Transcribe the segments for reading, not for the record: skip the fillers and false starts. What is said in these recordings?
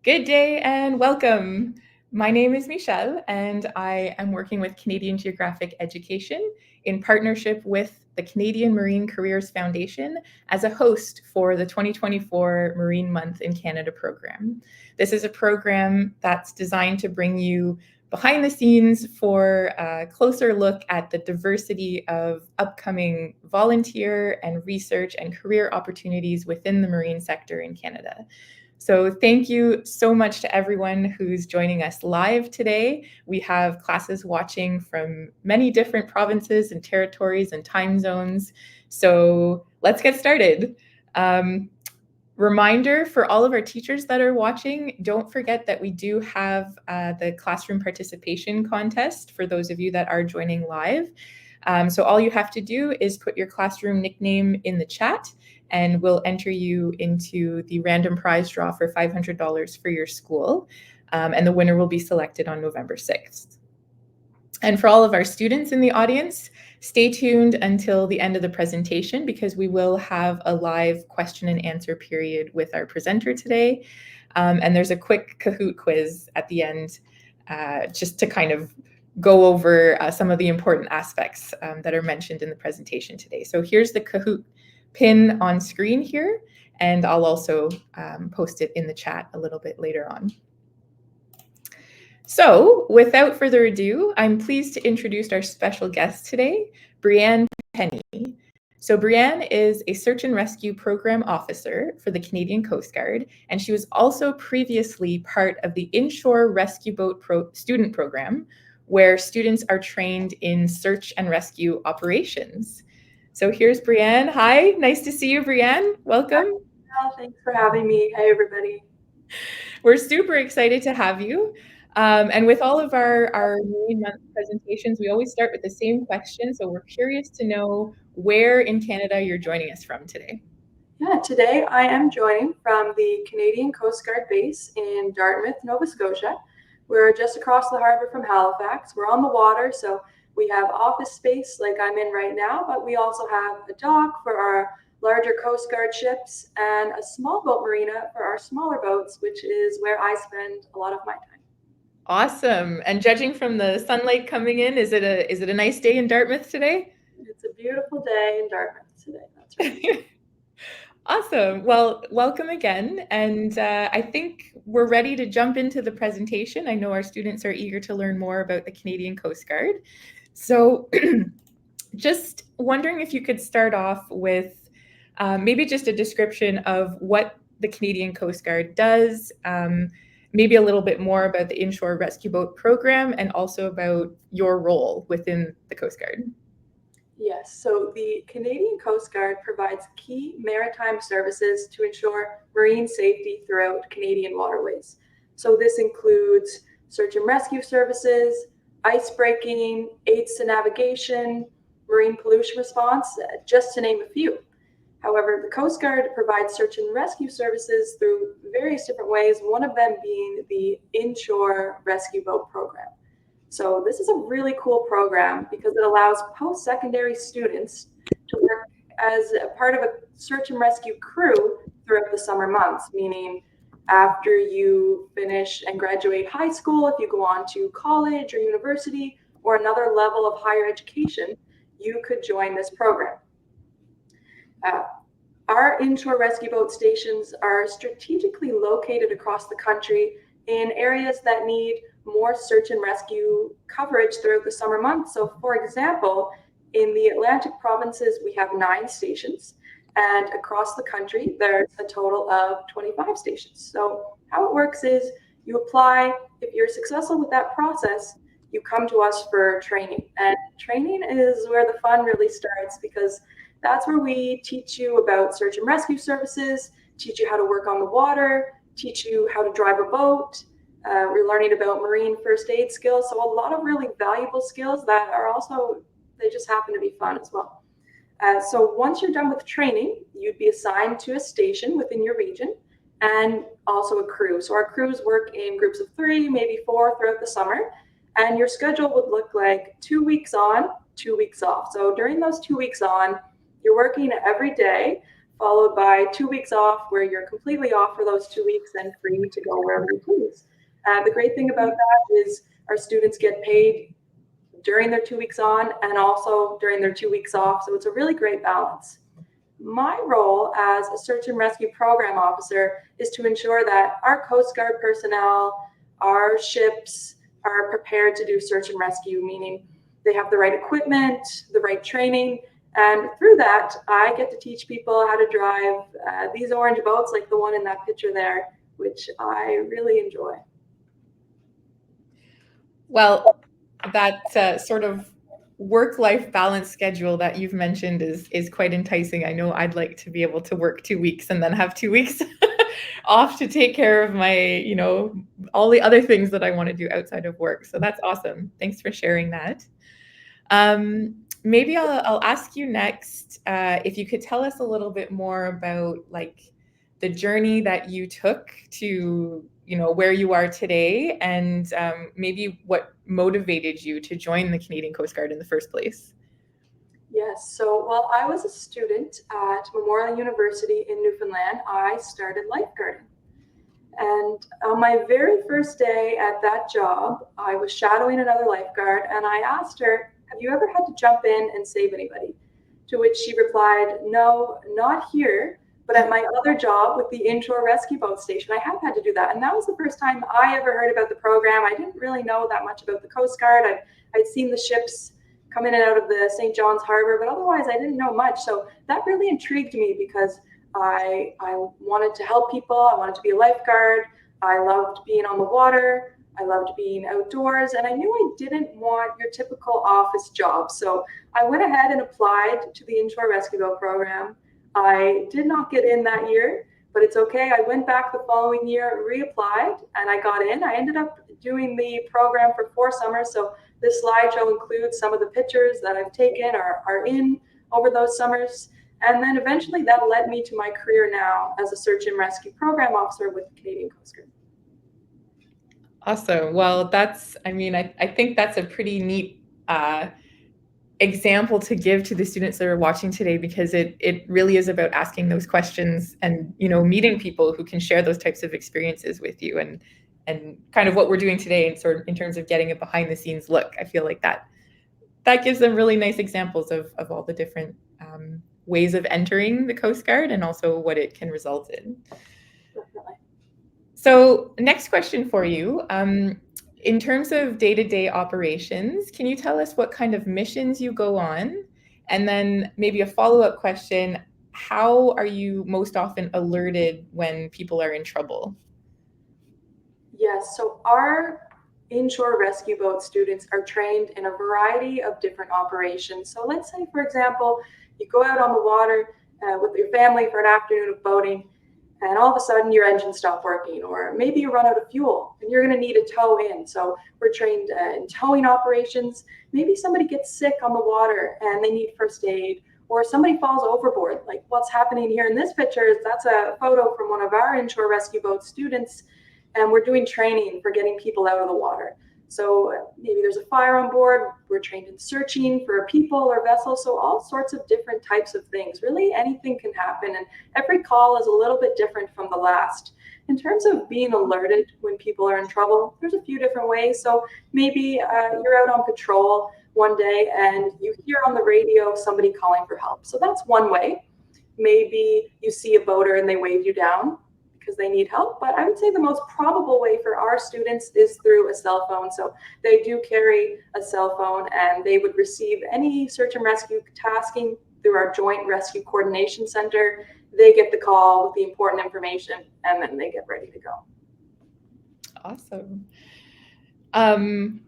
Good day and welcome. My name is Michelle, and I am working with Canadian Geographic Education in partnership with the Canadian Marine Careers Foundation as a host for the 2024 Marine Month in Canada program. This is a program that's designed to bring you behind the scenes for a closer look at the diversity of upcoming volunteer and research and career opportunities within the marine sector in Canada. So thank you so much to everyone who's joining us live today. We have classes watching from many different provinces and territories and time zones. So let's get started. Reminder for all of our teachers that are watching, don't forget that we do have the classroom participation contest for those of you that are joining live. So all you have to do is put your classroom nickname in the chat and we'll enter you into the random prize draw for $500 for your school. And the winner will be selected on November 6th. And for all of our students in the audience, stay tuned until the end of the presentation because we will have a live question and answer period with our presenter today. And there's a quick Kahoot quiz at the end just to kind of go over some of the important aspects that are mentioned in the presentation today. So here's the Kahoot pin on screen here, and I'll also post it in the chat a little bit later on. So without further ado, I'm pleased to introduce our special guest today, Brianne Penny. So Brianne is a search and rescue program officer for the Canadian Coast Guard, and she was also previously part of the Inshore Rescue Boat student program, where students are trained in search and rescue operations. So here's Brianne. Hi, nice to see you, Brianne. Welcome. Hi, thanks for having me. Hi, everybody. We're super excited to have you. And with all of our Marine Month presentations, we always start with the same question. So we're curious to know where in Canada you're joining us from today. Yeah, today I am joining from the Canadian Coast Guard base in Dartmouth, Nova Scotia. We're just across the harbor from Halifax. We're on the water, so we have office space like I'm in right now, but we also have a dock for our larger Coast Guard ships and a small boat marina for our smaller boats, which is where I spend a lot of my time. Awesome. And judging from the sunlight coming in, is it a nice day in Dartmouth today? It's a beautiful day in Dartmouth today. That's right. Awesome. Well, welcome again. And I think we're ready to jump into the presentation. I know our students are eager to learn more about the Canadian Coast Guard. So just wondering if you could start off with maybe just a description of what the Canadian Coast Guard does, maybe a little bit more about the Inshore Rescue Boat program, and also about your role within the Coast Guard. Yes, so the Canadian Coast Guard provides key maritime services to ensure marine safety throughout Canadian waterways. So this includes search and rescue services, ice breaking, aids to navigation, marine pollution response, just to name a few. However, the Coast Guard provides search and rescue services through various different ways, one of them being the Inshore Rescue Boat program. So this is a really cool program because it allows post-secondary students to work as a part of a search and rescue crew throughout the summer months, meaning after you finish and graduate high school, if you go on to college or university or another level of higher education, you could join this program. Our inshore rescue boat stations are strategically located across the country in areas that need more search and rescue coverage throughout the summer months. So for example, in the Atlantic provinces, we have 9 stations, and across the country, there's a total of 25 stations. So how it works is you apply, if you're successful with that process, you come to us for training. And training is where the fun really starts because that's where we teach you about search and rescue services, teach you how to work on the water, teach you how to drive a boat. We're learning about marine first aid skills. So a lot of really valuable skills that are also, they just happen to be fun as well. So once you're done with training, you'd be assigned to a station within your region and also a crew. So our crews work in groups of 3, maybe 4 throughout the summer. And your schedule would look like 2 weeks on, 2 weeks off. So during those 2 weeks on, you're working every day followed by 2 weeks off where you're completely off for those 2 weeks and free to go wherever you please. The great thing about that is our students get paid during their 2 weeks on and also during their 2 weeks off. So it's a really great balance. My role as a search and rescue program officer is to ensure that our Coast Guard personnel, our ships are prepared to do search and rescue, meaning they have the right equipment, the right training, and through that, I get to teach people how to drive these orange boats like the one in that picture there, which I really enjoy. Well, that sort of work-life balance schedule that you've mentioned is quite enticing. I know I'd like to be able to work 2 weeks and then have 2 weeks off to take care of my, all the other things that I want to do outside of work. So that's awesome. Thanks for sharing that. Maybe I'll ask you next if you could tell us a little bit more about like the journey that you took to where you are today, and maybe what motivated you to join the Canadian Coast Guard in the first place. Yes, so while I was a student at Memorial University in Newfoundland, I started lifeguarding. And on my very first day at that job, I was shadowing another lifeguard and I asked her, "Have you ever had to jump in and save anybody?" To which she replied, "No, not here, but at my other job with the inshore rescue boat station, I have had to do that." And that was the first time I ever heard about the program. I didn't really know that much about the Coast Guard. I'd seen the ships come in and out of the St. John's Harbor, but otherwise I didn't know much. So that really intrigued me because I wanted to help people. I wanted to be a lifeguard. I loved being on the water. I loved being outdoors. And I knew I didn't want your typical office job. So I went ahead and applied to the Inshore Rescue Boat program. I did not get in that year, but it's okay. I went back the following year, reapplied, and I got in. I ended up doing the program for 4 summers. So this slideshow includes some of the pictures that I've taken or are in over those summers. And then eventually that led me to my career now as a search and rescue program officer with the Canadian Coast Guard. Awesome. Well, I think that's a pretty neat example to give to the students that are watching today, because it really is about asking those questions and, meeting people who can share those types of experiences with you, and kind of what we're doing today in terms of getting a behind the scenes look. I feel like that gives them really nice examples of all the different ways of entering the Coast Guard and also what it can result in. Definitely. So next question for you. In terms of day-to-day operations, can you tell us what kind of missions you go on? And then maybe a follow-up question, how are you most often alerted when people are in trouble? Yes, so our inshore rescue boat students are trained in a variety of different operations. So let's say, for example, you go out on the water with your family for an afternoon of boating, and all of a sudden your engine stopped working, or maybe you run out of fuel and you're going to need a tow in. So we're trained in towing operations. Maybe somebody gets sick on the water and they need first aid, or somebody falls overboard. Like what's happening here in this picture is that's a photo from one of our inshore rescue boat students, and we're doing training for getting people out of the water. So maybe there's a fire on board. We're trained in searching for people or vessels. So all sorts of different types of things. Really anything can happen. And every call is a little bit different from the last. In terms of being alerted when people are in trouble, there's a few different ways. So maybe you're out on patrol one day and you hear on the radio somebody calling for help. So that's one way. Maybe you see a boater and they wave you down because they need help. But I would say the most probable way for our students is through a cell phone. So they do carry a cell phone and they would receive any search and rescue tasking through our Joint Rescue Coordination Center. They get the call with the important information and then they get ready to go. Awesome.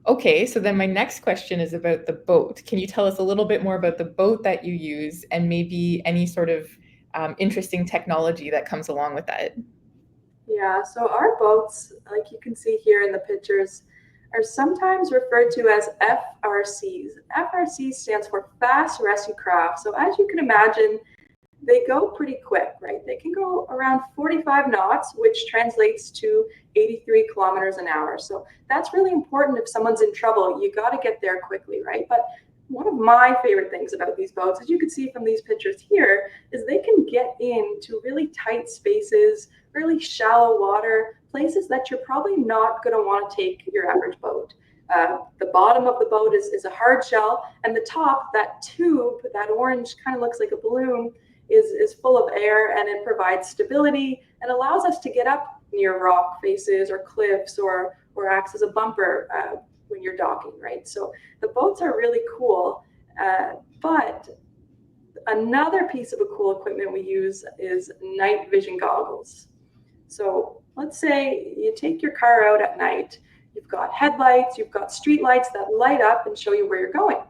Okay, so then my next question is about the boat. Can you tell us a little bit more about the boat that you use and maybe any sort of interesting technology that comes along with that? Yeah, so our boats, like you can see here in the pictures, are sometimes referred to as FRCs. FRC stands for Fast Rescue Craft. So as you can imagine, they go pretty quick, right? They can go around 45 knots, which translates to 83 kilometers an hour. So that's really important if someone's in trouble. You got to get there quickly, right? But One of my favorite things about these boats, as you can see from these pictures here, is they can get into really tight spaces, really shallow water, places that you're probably not going to want to take your average boat. The bottom of the boat is a hard shell, and the top, that tube, that orange kind of looks like a balloon, is full of air, and it provides stability and allows us to get up near rock faces or cliffs, or acts as a bumper when you're docking, right? So the boats are really cool, but another piece of cool equipment we use is night vision goggles. So let's say you take your car out at night, you've got headlights, you've got street lights that light up and show you where you're going.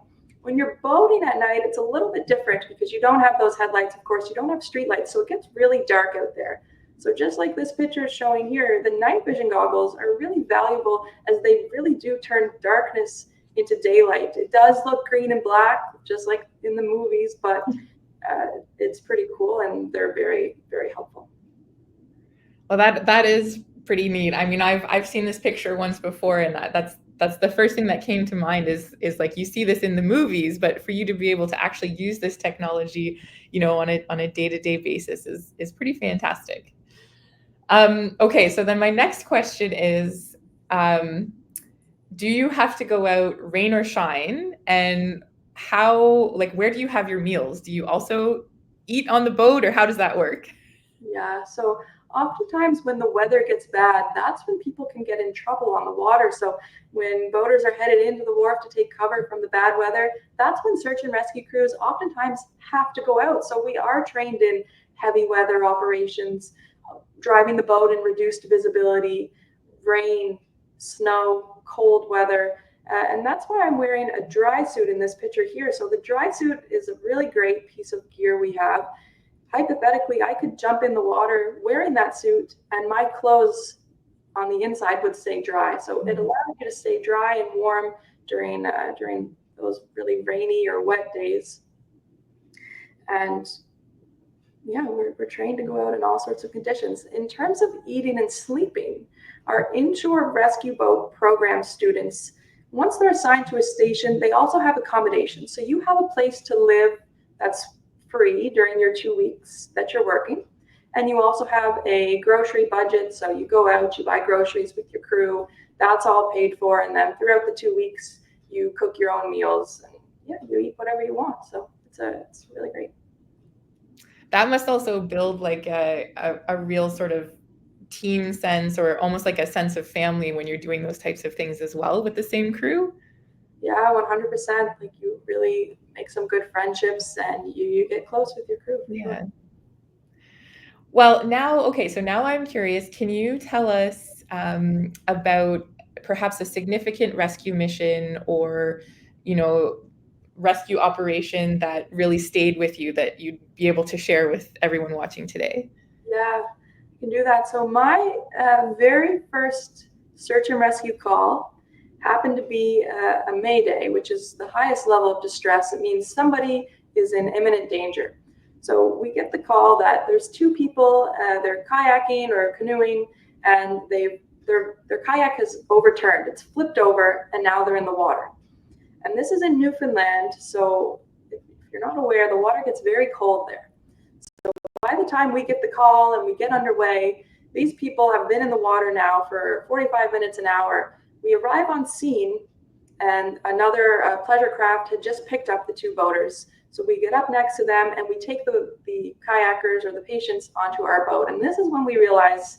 When you're boating at night, it's a little bit different because you don't have those headlights, of course, you don't have street lights, so it gets really dark out there. So just like this picture is showing here, the night vision goggles are really valuable as they really do turn darkness into daylight. It does look green and black, just like in the movies, but it's pretty cool, and they're very, very helpful. Well, that is pretty neat. I mean, I've seen this picture once before, and that's the first thing that came to mind is like you see this in the movies, but for you to be able to actually use this technology, on a day-to-day basis is pretty fantastic. Okay, so then my next question is, do you have to go out rain or shine? And where do you have your meals? Do you also eat on the boat, or how does that work? Yeah, so oftentimes when the weather gets bad, that's when people can get in trouble on the water. So when boaters are headed into the wharf to take cover from the bad weather, that's when search and rescue crews oftentimes have to go out. So we are trained in heavy weather operations, driving the boat in reduced visibility, rain, snow, cold weather. And that's why I'm wearing a dry suit in this picture here. So the dry suit is a really great piece of gear we have. Hypothetically, I could jump in the water wearing that suit and my clothes on the inside would stay dry. So it allows you to stay dry and warm during those really rainy or wet days. And yeah, we're trained to go out in all sorts of conditions. In terms of eating and sleeping, our inshore rescue boat program students, once they're assigned to a station, they also have accommodations. So you have a place to live that's free during your 2 weeks that you're working. And you also have a grocery budget. So you go out, you buy groceries with your crew, that's all paid for. And then throughout the 2 weeks, you cook your own meals and yeah, you eat whatever you want. So it's really great. That must also build like a real sort of team sense, or almost like a sense of family when you're doing those types of things as well with the same crew. Yeah, 100%. Like you really make some good friendships and you get close with your crew for Yeah. sure. Well, so now I'm curious, can you tell us about perhaps a significant rescue mission, or, rescue operation that really stayed with you that you'd be able to share with everyone watching today? Yeah, you can do that. So my very first search and rescue call happened to be a mayday, which is the highest level of distress. It means somebody is in imminent danger. So we get the call that there's two people, they're kayaking or canoeing, and their kayak has overturned. It's flipped over, and now they're in the water. And this is in Newfoundland, so if you're not aware, the water gets very cold there. By the time we get the call and we get underway, these people have been in the water now for 45 minutes, an hour. We arrive on scene, and another pleasure craft had just picked up the two boaters. So we get up next to them and we take the kayakers or the patients onto our boat. And this is when we realize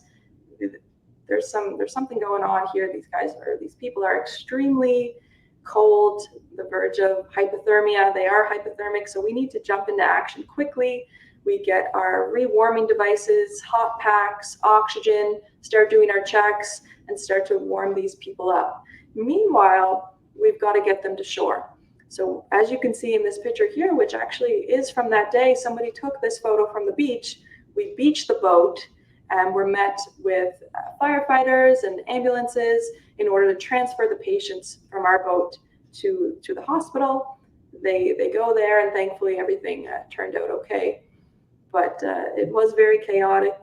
there's something going on here. These people are extremely cold, the verge of hypothermia. They are hypothermic, so we need to jump into action quickly. We get our rewarming devices, hot packs, oxygen, start doing our checks, and start to warm these people up. Meanwhile, we've got to get them to shore. So as you can see in this picture here, which actually is from that day, somebody took this photo from the beach. We beach the boat and we're met with firefighters and ambulances in order to transfer the patients from our boat to the hospital. They go there, and thankfully everything turned out okay. But it was very chaotic,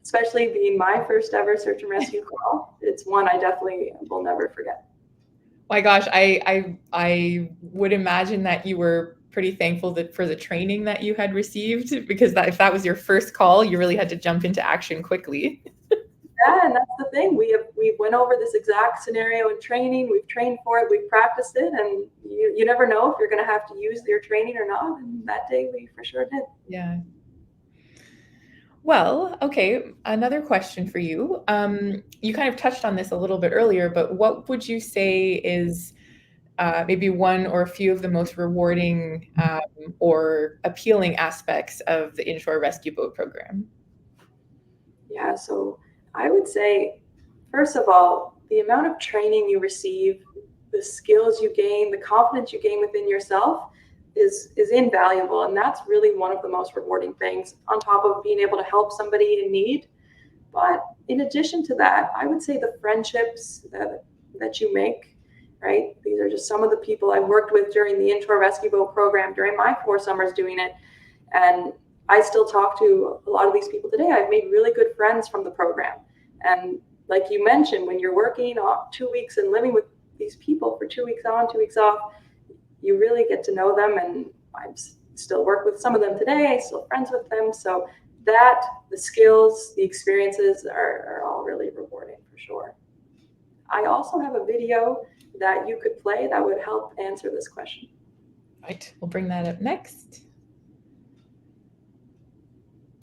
especially being my first ever search and rescue call. It's one I definitely will never forget. My gosh, I would imagine that you were pretty thankful for the training that you had received, because if that was your first call, you really had to jump into action quickly. Yeah, and that's the thing. We went over this exact scenario in training. We've trained for it. We've practiced it, and you never know if you're going to have to use your training or not. And that day, we for sure did. Yeah. Well, okay, another question for you. You kind of touched on this a little bit earlier, but what would you say is maybe one or a few of the most rewarding or appealing aspects of the inshore rescue boat program? Yeah, so I would say, first of all, the amount of training you receive, the skills you gain, the confidence you gain within yourself is invaluable, and that's really one of the most rewarding things. On top of being able to help somebody in need, but in addition to that, I would say the friendships that you make, right? These are just some of the people I worked with during the inshore rescue boat program during my 4 summers doing it. And I still talk to a lot of these people today. I've made really good friends from the program. And like you mentioned, when you're working 2 weeks and living with these people for 2 weeks on, 2 weeks off, you really get to know them. And I still work with some of them today, still friends with them. So that, the skills, the experiences are all really rewarding for sure. I also have a video that you could play that would help answer this question. Right, we'll bring that up next.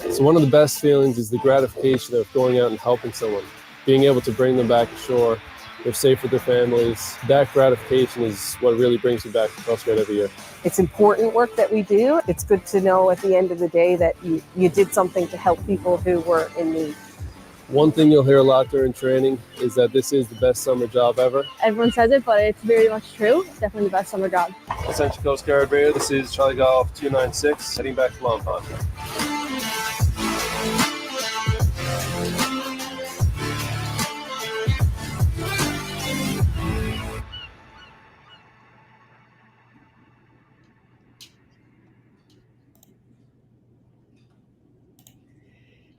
So one of the best feelings is the gratification of going out and helping someone, being able to bring them back ashore. They're safe with their families. That gratification is what really brings me back to Coast Guard every year. It's important work that we do. It's good to know at the end of the day that you did something to help people who were in need. One thing you'll hear a lot during training is that this is the best summer job ever. Everyone says it, but it's very much true. It's definitely the best summer job. Central Coast Guard Radio, this is Charlie Golf 296, heading back to Long Pond.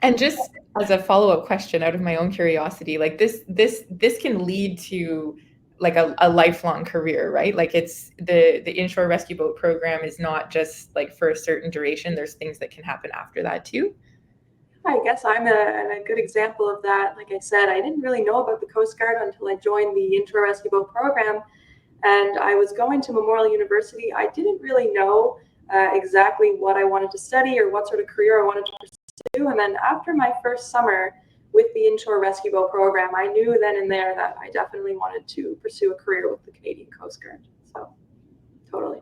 And just as a follow-up question out of my own curiosity, like this can lead to like a lifelong career, right? Like it's the inshore rescue boat program is not just like for a certain duration. There's things that can happen after that too. I guess I'm a good example of that. Like I said, I didn't really know about the Coast Guard until I joined the inshore rescue boat program, and I was going to Memorial University. I didn't really know exactly what I wanted to study or what sort of career I wanted to pursue. And then after my first summer with the inshore rescue boat program, I knew then and there that I definitely wanted to pursue a career with the Canadian Coast Guard. So, totally.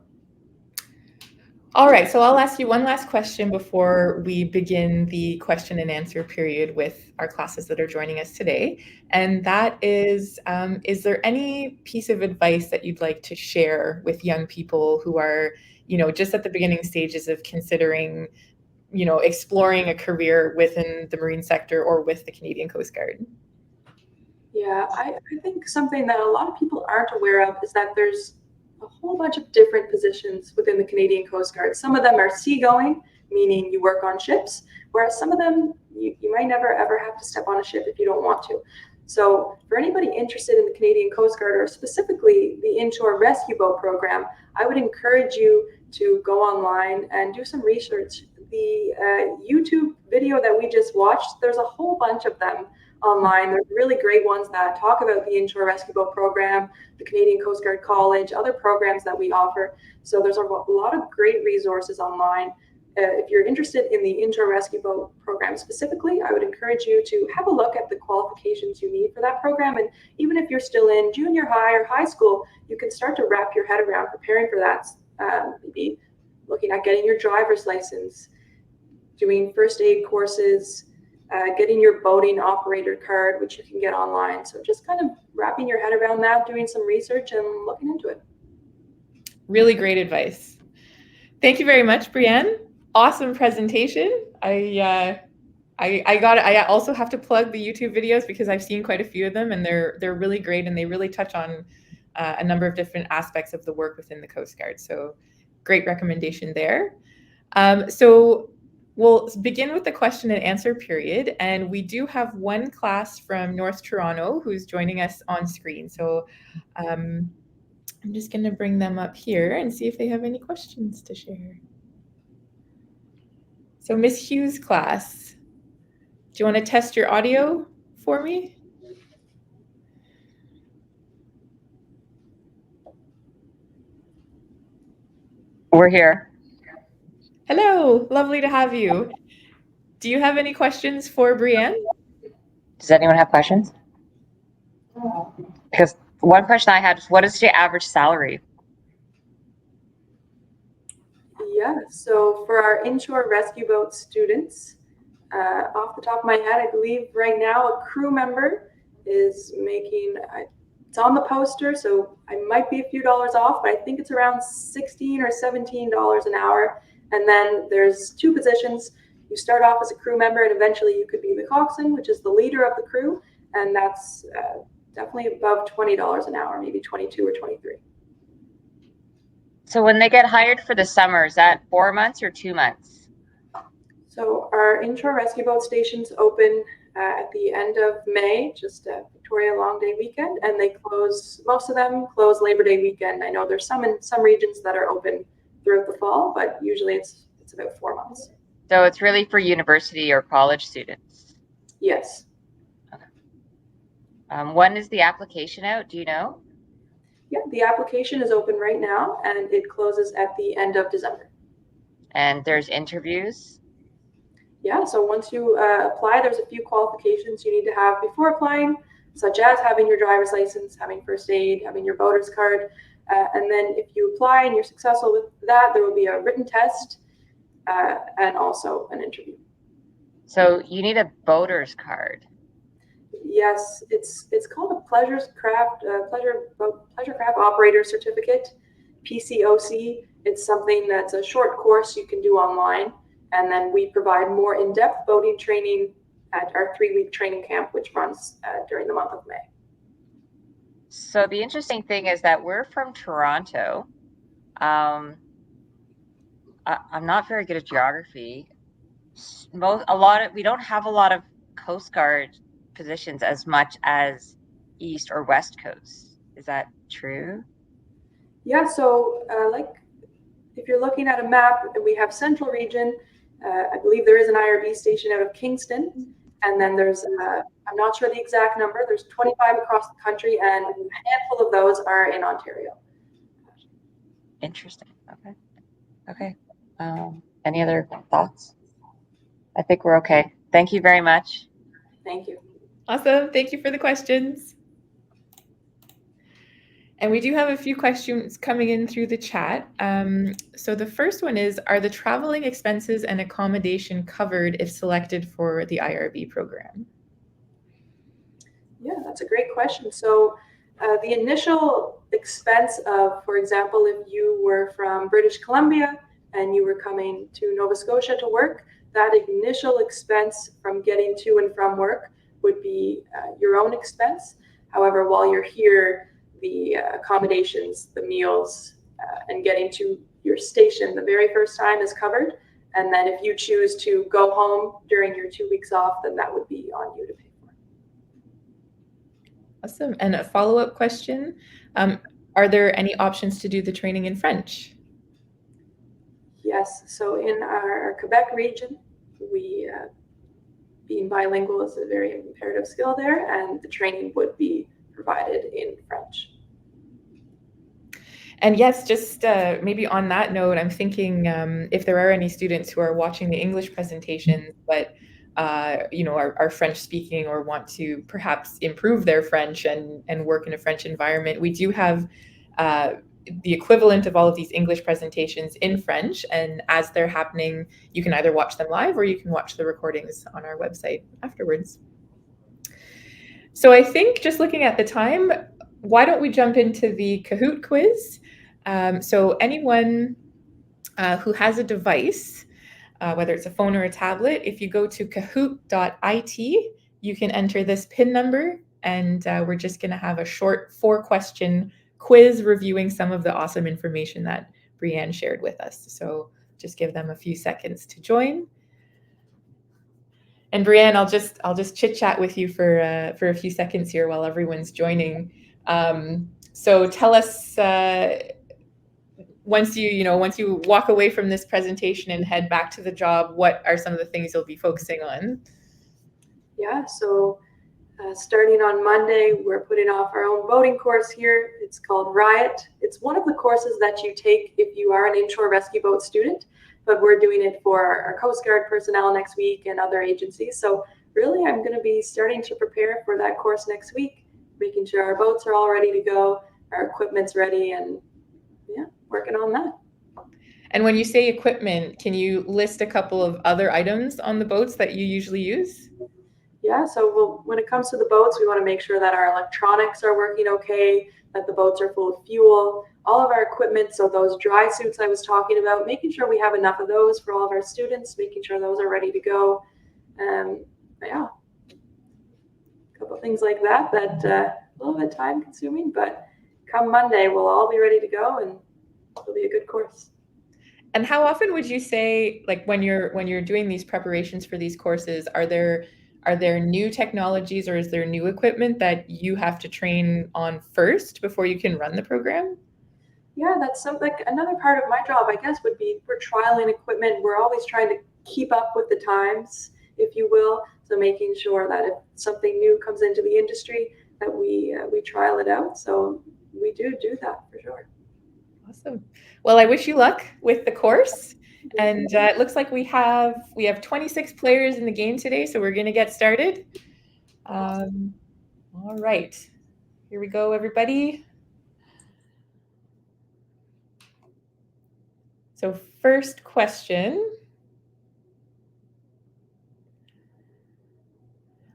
All right, so I'll ask you one last question before we begin the question and answer period with our classes that are joining us today. And that is there any piece of advice that you'd like to share with young people who are, just at the beginning stages of considering, exploring a career within the marine sector or with the Canadian Coast Guard? Yeah, I think something that a lot of people aren't aware of is that there's a whole bunch of different positions within the Canadian Coast Guard. Some of them are seagoing, meaning you work on ships, whereas some of them you might never ever have to step on a ship if you don't want to. So for anybody interested in the Canadian Coast Guard, or specifically the inshore rescue boat program, I would encourage you to go online and do some research. The YouTube video that we just watched, there's a whole bunch of them online. There's really great ones that talk about the inshore rescue boat program, the Canadian Coast Guard College, other programs that we offer. So there's a lot of great resources online. If you're interested in the inshore rescue boat program specifically, I would encourage you to have a look at the qualifications you need for that program. And even if you're still in junior high or high school, you can start to wrap your head around preparing for that. Maybe looking at getting your driver's license, doing first aid courses, getting your boating operator card, which you can get online. So just kind of wrapping your head around that, doing some research and looking into it. Really great advice. Thank you very much, Brienne. Awesome presentation. I also have to plug the YouTube videos because I've seen quite a few of them, and they're really great, and they really touch on a number of different aspects of the work within the Coast Guard. So great recommendation there. So we'll begin with the question and answer period, and we do have one class from North Toronto who's joining us on screen. So I'm just going to bring them up here and see if they have any questions to share. So Miss Hughes' class, do you want to test your audio for me? We're here. Hello, lovely to have you. Do you have any questions for Brienne? Does anyone have questions? Because one question I had is, what is the average salary? Yeah, so for our inshore rescue boat students, off the top of my head, I believe right now a crew member is making, it's on the poster, so I might be a few dollars off, but I think it's around $16 or $17 an hour. And then there's two positions. You start off as a crew member, and eventually you could be the coxswain, which is the leader of the crew, and that's definitely above $20 an hour, maybe 22 or 23. So when they get hired for the summer, is that 4 months or 2 months? So our inshore rescue boat stations open at the end of May, just Victoria Long Day weekend, and they close, most of them close Labor Day weekend. I know there's some in some regions that are open throughout the fall, but usually it's about 4 months. So it's really for university or college students? Yes. Okay. When is the application out? Do you know? Yeah, the application is open right now, and it closes at the end of December. And there's interviews? Yeah, so once you apply, there's a few qualifications you need to have before applying, such as having your driver's license, having first aid, having your boater's card. And then if you apply and you're successful with that, there will be a written test and also an interview. So you need a boater's card? Yes, it's called a pleasure craft operator certificate, PCOC. It's something that's a short course you can do online, and then we provide more in-depth boating training at our 3-week training camp, which runs during the month of May. So the interesting thing is that we're from Toronto. I'm not very good at geography. We don't have a lot of Coast Guard positions as much as East or West Coast. Is that true? Yeah, so like if you're looking at a map, we have Central Region. I believe there is an IRB station out of Kingston, and then there's I'm not sure the exact number. There's 25 across the country, and a handful of those are in Ontario. Interesting. Okay. Any other thoughts? I think we're okay. Thank you very much. Thank you. Awesome. Thank you for the questions. And we do have a few questions coming in through the chat. So the first one is, are the traveling expenses and accommodation covered if selected for the IRB program? Yeah, that's a great question. So the initial expense of, for example, if you were from British Columbia and you were coming to Nova Scotia to work, that initial expense from getting to and from work would be your own expense. However, while you're here, the accommodations, the meals, and getting to your station the very first time is covered. And then if you choose to go home during your 2 weeks off, then that would be on you to pay for. Awesome. And a follow-up question, are there any options to do the training in French? Yes, so in our Quebec region, we being bilingual is a very imperative skill there, and the training would be provided in French. And yes, just maybe on that note, I'm thinking if there are any students who are watching the English presentations, but are French speaking or want to perhaps improve their French and work in a French environment, we do have the equivalent of all of these English presentations in French. And as they're happening, you can either watch them live or you can watch the recordings on our website afterwards. So I think, just looking at the time, why don't we jump into the Kahoot quiz? So anyone who has a device, whether it's a phone or a tablet, if you go to kahoot.it, you can enter this PIN number, and we're just going to have a short 4-question quiz reviewing some of the awesome information that Brienne shared with us. So just give them a few seconds to join. And Brienne, I'll just chit chat with you for a few seconds here while everyone's joining. So tell us, once you walk away from this presentation and head back to the job, what are some of the things you'll be focusing on? Yeah, so starting on Monday, we're putting off our own boating course here. It's called Riot. It's one of the courses that you take if you are an inshore rescue boat student, but we're doing it for our Coast Guard personnel next week and other agencies. So really, I'm going to be starting to prepare for that course next week, making sure our boats are all ready to go, our equipment's ready, and yeah, working on that. And when you say equipment, can you list a couple of other items on the boats that you usually use? Yeah, so when it comes to the boats, we want to make sure that our electronics are working okay, that the boats are full of fuel, all of our equipment. So those dry suits I was talking about, making sure we have enough of those for all of our students, making sure those are ready to go. Yeah, a couple things like that, a little bit time consuming, but come Monday, we'll all be ready to go and it'll be a good course. And how often would you say, like when you're doing these preparations for these courses, are there new technologies or is there new equipment that you have to train on first before you can run the program? Yeah, that's something. Another part of my job, I guess, would be we're trialing equipment. We're always trying to keep up with the times, if you will. So making sure that if something new comes into the industry, that we trial it out. So we do that for sure. Awesome. Well, I wish you luck with the course. And it looks like we have 26 players in the game today, so we're going to get started. All right. Here we go, everybody. So first question.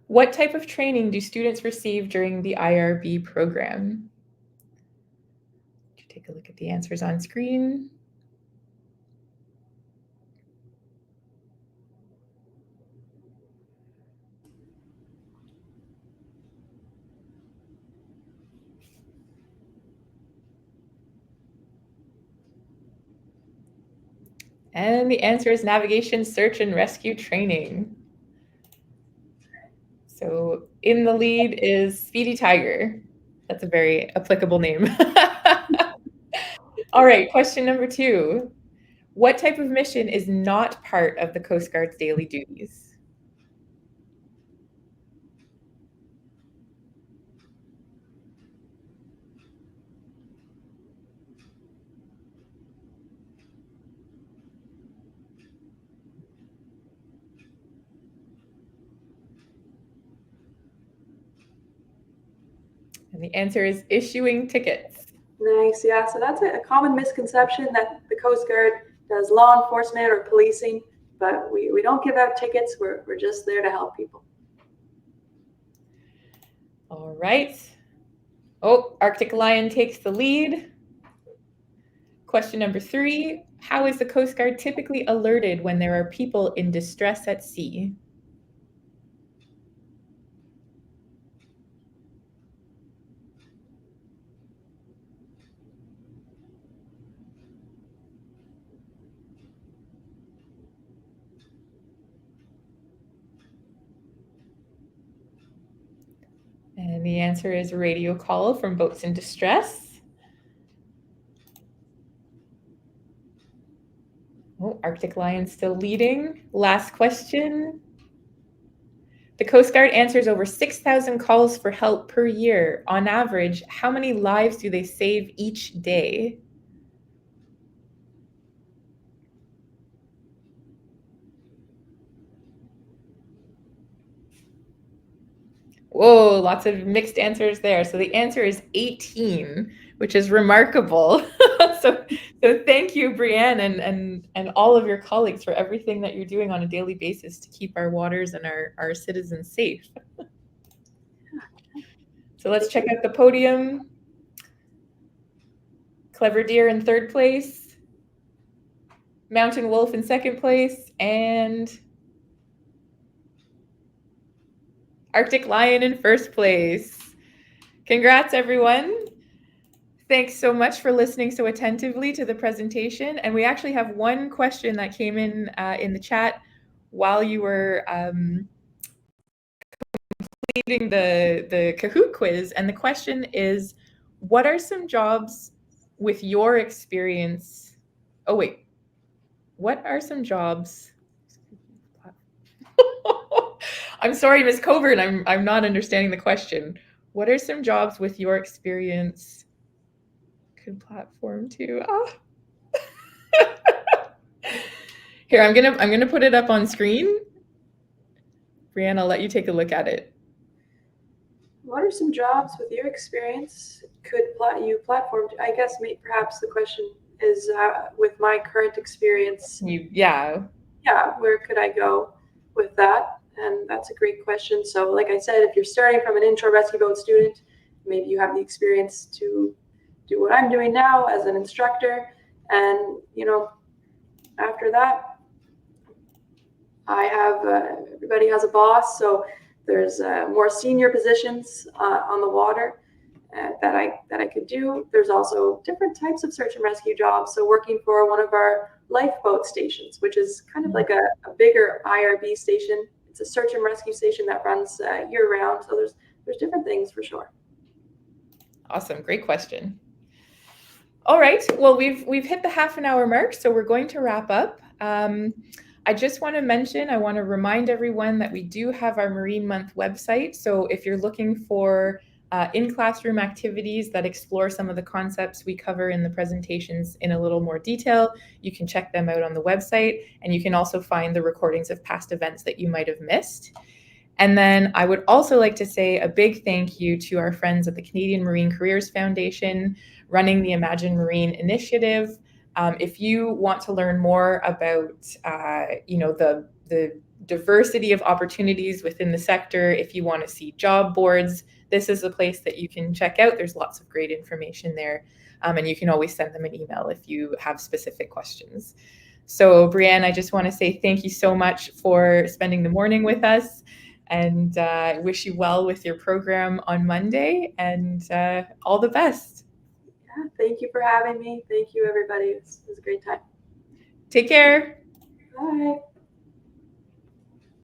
What type of training do students receive during the IRB program? Take a look at the answers on screen. And the answer is navigation, search, and rescue training. So in the lead is Speedy Tiger. That's a very applicable name. All right, question number 2. What type of mission is not part of the Coast Guard's daily duties? And the answer is issuing tickets. Nice. Yeah. So that's a common misconception that the Coast Guard does law enforcement or policing, but we don't give out tickets. We're just there to help people. All right. Oh, Arctic Lion takes the lead. Question number 3. How is the Coast Guard typically alerted when there are people in distress at sea? And the answer is radio call from boats in distress. Oh, Arctic Lion still leading. Last question. The Coast Guard answers over 6,000 calls for help per year. On average, how many lives do they save each day? Whoa, lots of mixed answers there. So the answer is 18, which is remarkable. So thank you, Brianne, and all of your colleagues for everything that you're doing on a daily basis to keep our waters and our citizens safe. So let's check out the podium. Clever Deer in 3rd place, Mountain Wolf in 2nd place, and Arctic Lion in 1st place. Congrats, everyone. Thanks so much for listening so attentively to the presentation. And we actually have one question that came in the chat while you were completing the Kahoot quiz. And the question is, what are some jobs with your experience? Oh, wait. What are some jobs? I'm sorry, Ms. Coburn, I'm not understanding the question. What are some jobs with your experience could platform to? Ah. Here, I'm gonna put it up on screen. Brianne, I'll let you take a look at it. What are some jobs with your experience could you platform to? I guess perhaps the question is with my current experience. Yeah, where could I go with that? And that's a great question. So like I said, if you're starting from an inshore rescue boat student, maybe you have the experience to do what I'm doing now as an instructor. And, after that, I have, everybody has a boss. So there's more senior positions on the water that I could do. There's also different types of search and rescue jobs. So working for one of our lifeboat stations, which is kind of like a bigger IRB station. It's a search and rescue station that runs year round. So there's different things for sure. Awesome, great question. All right, well, we've hit the half an hour mark, so we're going to wrap up. I just want to remind everyone that we do have our Marine Month website. So if you're looking for in-classroom activities that explore some of the concepts we cover in the presentations in a little more detail, you can check them out on the website, and you can also find the recordings of past events that you might have missed. And then I would also like to say a big thank you to our friends at the Canadian Marine Careers Foundation running the Imagine Marine initiative. If you want to learn more about, the diversity of opportunities within the sector, if you want to see job boards, this is a place that you can check out. There's lots of great information there, and you can always send them an email if you have specific questions. So, Brianne, I just want to say thank you so much for spending the morning with us, and wish you well with your program on Monday, and all the best. Yeah, thank you for having me. Thank you, everybody. It was a great time. Take care. Bye.